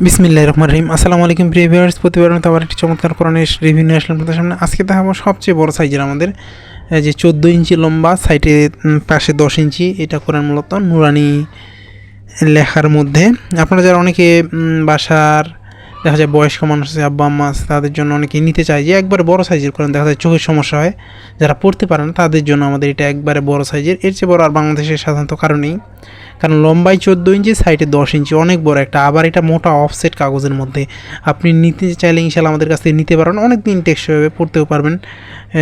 বিসমিল্লাহির রহমানির রহিম। আসসালামু আলাইকুম প্রিয় ভিউয়ার্স, প্রতিবারের মতো আবার একটি চমৎকার কোরআনের রিভিউ নিয়ে আসলাম আপনাদের সামনে। আজকে দেখাবো সবচেয়ে বড় সাইজের আমাদের যে 14 ইঞ্চি লম্বা, সাইডে পাশে 10 ইঞ্চি। এটা কোরআন মূলত নুরানি লেখার মধ্যে। আপনারা যারা অনেকে বাসার দেখা যায় বয়স্ক মানুষ আছে, আব্বা আম্মা আছে, তাদের জন্য অনেকে নিতে চায় যে একবারে বড় সাইজের কোরআন, দেখা যায় চোখের সমস্যা হয়, যারা পড়তে পারে না তাদের জন্য আমাদের এটা একবারে বড় সাইজের। এর চেয়ে বড় আর বাংলাদেশে সাধারণত কারণেই, কারণ লম্বাই 14 ইঞ্চি, সাইডে 10 ইঞ্চি, অনেক বড় একটা। আবার এটা মোটা অফসেট কাগজের মধ্যে। আপনি নিতে চাইলে ইনশাল্লাহ আমাদের কাছ থেকে নিতে পারবেন, অনেক দিন টেকসই হবে, পড়তেও পারবেন।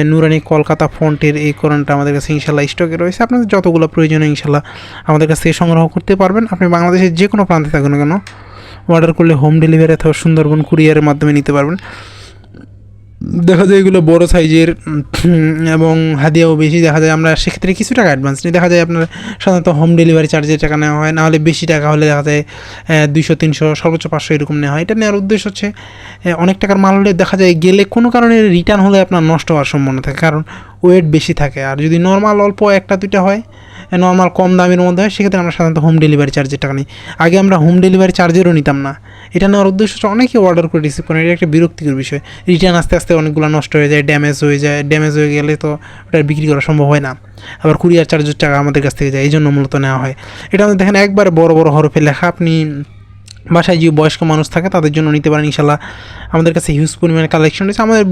নুরানি কলকাতা ফন্টের এই কোরআনটা আমাদের কাছে ইনশাল্লাহ স্টকে রয়েছে। আপনাদের যতগুলো প্রয়োজনীয় ইনশাল্লাহ আমাদের কাছ থেকে সংগ্রহ করতে পারবেন। আপনি বাংলাদেশের যে কোনো প্রান্তে থাকুন না কেন, অর্ডার করলে হোম ডেলিভারি অথবা সুন্দরবন কুরিয়ারের মাধ্যমে নিতে পারবেন। দেখা যায় এগুলো বড় সাইজের এবং হাদিয়াও বেশি। দেখা যায় আমরা সেক্ষেত্রে কিছু টাকা অ্যাডভান্স নিই। দেখা যায় আপনার সাধারণত হোম ডেলিভারি চার্জের টাকা নেওয়া হয়, নাহলে বেশি টাকা হলে দেখা যায় 200-300 সর্বোচ্চ 500 এরকম নেওয়া হয়। এটা নেওয়ার উদ্দেশ্য হচ্ছে অনেক টাকার মাল হলে দেখা যায় গেলে কোনো কারণে রিটার্ন হলে আপনার নষ্ট হওয়ার সম্ভাবনা থাকে, কারণ ওয়েট বেশি থাকে। আর যদি নর্মাল অল্প একটা দুইটা হয়, নর্মাল কম দামের মধ্যে হয়, সেক্ষেত্রে আমরা সাধারণত হোম ডেলিভারি চার্জের টাকা নিই। আগে আমরা হোম ডেলিভারি চার্জেরও নিতাম না। এটা নেওয়ার উদ্দেশ্য হচ্ছে অনেকে অর্ডার করে রিসিভ করেন, এটা একটা বিরক্তিকর বিষয়। রিটার্ন আস্তে আস্তে অনেকগুলো নষ্ট হয়ে যায়, ড্যামেজ হয়ে যায়। ড্যামেজ হয়ে গেলে তো ওটা বিক্রি করা সম্ভব হয় না। আবার কুরিয়ার চার্জের টাকা আমাদের কাছ থেকে যায়, এই জন্য মূলত নেওয়া হয়। এটা আমাদের দেখেন একবার বড় বড় হরফে লেখা। আপনি বাসায় যে বয়স্ক মানুষ থাকে তাদের জন্য নিতে পারেন ইনশাল্লাহ। আমাদের কাছে হিউজ পরিমাণে কালেকশন রয়েছে, আমাদের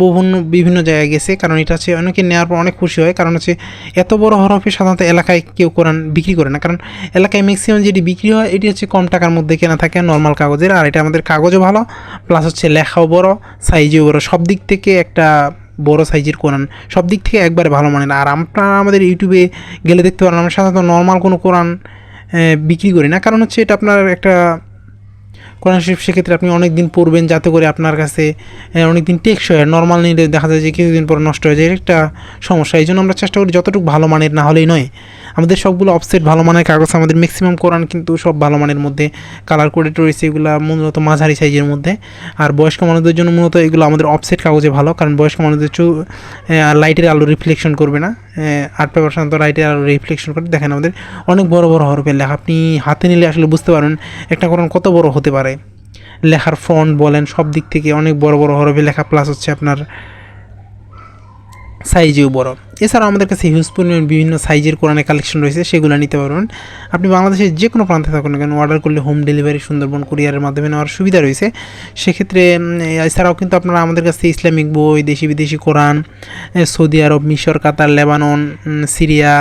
বিভিন্ন জায়গায় গেছে। কারণ এটা হচ্ছে অনেকে নেওয়ার পর অনেক খুশি হয়, কারণ হচ্ছে এত বড় হরফে সাধারণত এলাকায় কেউ কোরআন বিক্রি করে না। কারণ এলাকায় ম্যাক্সিমাম যেটি বিক্রি হয় এটি হচ্ছে কম টাকার মধ্যে কেনা থাকে, নর্মাল কাগজের। আর এটা আমাদের কাগজও ভালো, প্লাস হচ্ছে লেখাও বড়, সাইজও বড়, সব দিক থেকে একটা বড় সাইজের কোরআন, সব দিক থেকে একবারে ভালো মানের। আর আপনারা আমাদের ইউটিউবে গেলে দেখতে পারেন আমরা সাধারণত নর্মাল কোনো কোরআন বিক্রি করি না, কারণ হচ্ছে এটা আপনার একটা কোরআন শরীফ, সেক্ষেত্রে আপনি অনেক দিন পড়বেন, যাতে করে আপনার কাছে অনেক দিন টেকসই হয়। নর্মাল নিলে দেখা যায় যে কিছুদিন পর নষ্ট হয়ে যায়, একটা সমস্যা। এই জন্য আমরা চেষ্টা করি যতটুকু ভালো মানের না হলেই নয়। আমাদের সবগুলো অফসেট ভালো মানের কাগজ, আমাদের ম্যাক্সিমাম কোরআন কিন্তু সব ভালো মানের মধ্যে, কালার কোডেড রয়েছে এগুলো মূলত মাঝারি সাইজের মধ্যে। আর বয়স্ক মানুষদের জন্য মূলত এগুলো আমাদের অফসেট কাগজে ভালো, কারণ বয়স্ক মানুষদের লাইটের আলো রিফ্লেকশন করবে না। আর্ট পেপার সাধারণত লাইটের আলো রিফ্লেকশন করে। দেখেন আমাদের অনেক বড় বড় হরফের লেখা, আপনি হাতে নিলে আসলে বুঝতে পারবেন একটা কোরআন কত বড় হতে পারে। লেখার ফন্ট বলেন, সব দিক থেকে অনেক বড় বড় হরফে লেখা, প্লাস হচ্ছে আপনার সাইজেও বড়। এছাড়াও আমাদের কাছে হিউজ পরিমাণ বিভিন্ন সাইজের কোরআনের কালেকশন রয়েছে, সেগুলো নিতে পারবেন। আপনি বাংলাদেশের যে কোনো প্রান্তে থাকুন না কেন, অর্ডার করলে হোম ডেলিভারি সুন্দরবন কুরিয়ারের মাধ্যমে নেওয়ার সুবিধা রয়েছে। সেক্ষেত্রে এছাড়াও কিন্তু আপনারা আমাদের কাছে ইসলামিক বই, দেশি বিদেশি কোরআন, সৌদি আরব, মিশর, কাতার, লেবানন, সিরিয়া,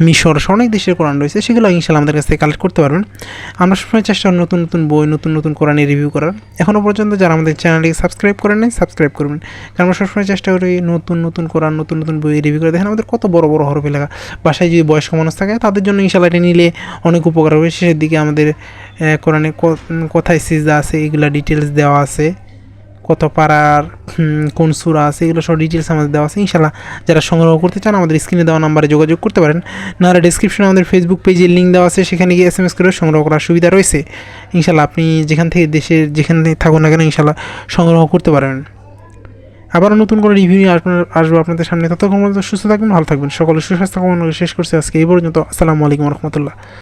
মিশর, অনেক দেশের কোরআন রয়েছে, সেগুলো ইনশাল্লাহ আমাদের কাছ থেকে কালেক্ট করতে পারবেন। আমরা সবসময় চেষ্টা করি নতুন নতুন বই, নতুন নতুন কোরআনের রিভিউ করার। এখনও পর্যন্ত যারা আমাদের চ্যানেলটিকে সাবস্ক্রাইব করেন নাই, সাবস্ক্রাইব করবেন, কারণ আমরা সবসময় চেষ্টা করি নতুন নতুন কোরআন, নতুন নতুন বই রিভিউ করে। দেখেন আমাদের কত বড় বড় হরফে লেখা। বাসায় যদি বয়স্ক মানুষ থাকে তাদের জন্য ইনশাল্লাহ এটা নিলে অনেক উপকার হবে। শেষের দিকে আমাদের কোরআনে কোথায় সিজদা আছে এগুলো ডিটেলস দেওয়া আছে, কত পাড়ার কোন সূরা আছে, এগুলো সব ডিটেলস আমাদের দেওয়া আছে। ইনশাল্লাহ যারা সংগ্রহ করতে চান আমাদের স্ক্রিনে দেওয়া নাম্বারে যোগাযোগ করতে পারেন, নাহলে ডিসক্রিপশনে আমাদের ফেসবুক পেজের লিঙ্ক দেওয়া আছে, সেখানে গিয়ে SMS করে সংগ্রহ করার সুবিধা রয়েছে। ইনশাল্লাহ আপনি যেখান থেকে দেশের যেখানে থাকুন না কেন ইনশাল্লাহ সংগ্রহ করতে পারবেন। আবারও নতুন করে রিভিউ নিয়ে আসবো আপনাদের সামনে। ততক্ষণ পর্যন্ত সুস্থ থাকবেন, ভালো থাকবেন। সকলের সুস্বাস্থ্য কামনা করে শেষ করছি আজকে এই পর্যন্ত। আসসালামু আলাইকুম রহমতুল্লাহ।